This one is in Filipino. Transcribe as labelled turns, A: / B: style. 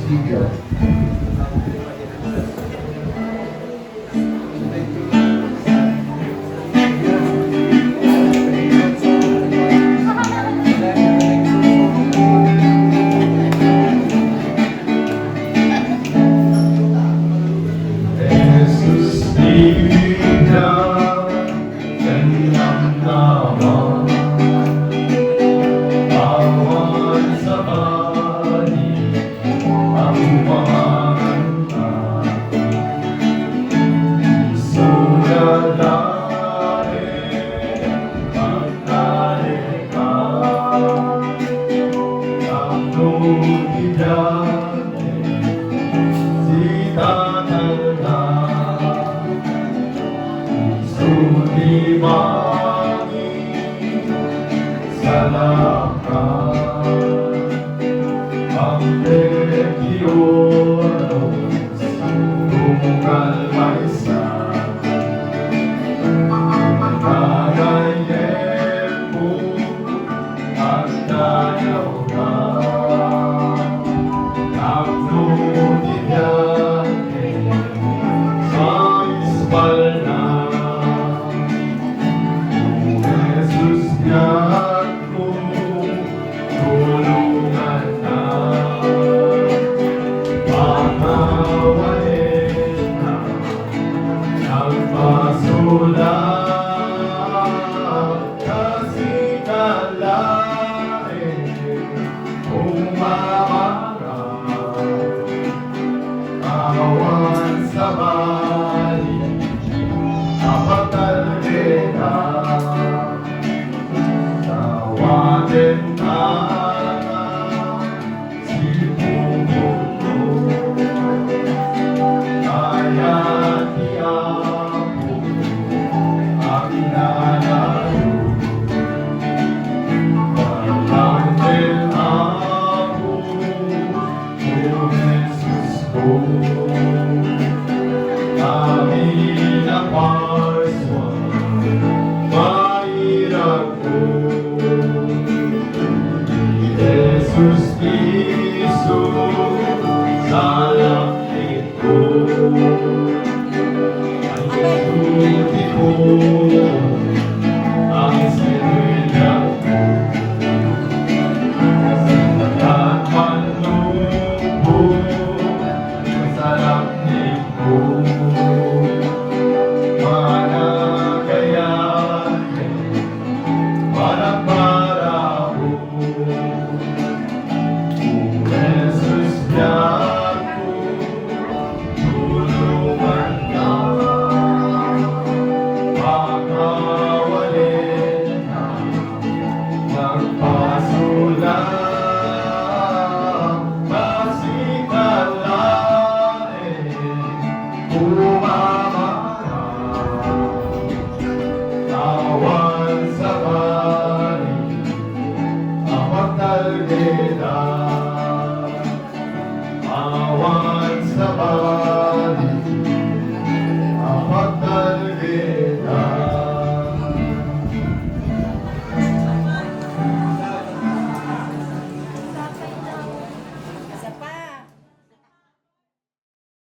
A: Savior.
B: Jesus, Savior, kanyang naman, awan sa bali, ang panganta. Sulalain, pagkalika, ang nubidate, si Tatangga. Sulimani sa lakas, ang legionos kukalmaysa, nagayen mo at dayaw ka, nagnudibyate sa espalda. Jesus, biyak mo, tulungan na, patawain na, nagpasulat, kasi kalain, umamarap, awan sa bali, kapatalbeda. Tawatin ka na si Pumuno, kaya tiyapo ang nalayo. Walang din ako, O Jesus ko, kami na parswan, mahirap ko. Jesus Cristo, sa langit ko, ay suti ko, ang sinila ko. At manlubog sa langit ko, managayahin, para ko. Jesus, biyak ko, tulungan ka, pakawalin na, magpasulang, masikalain,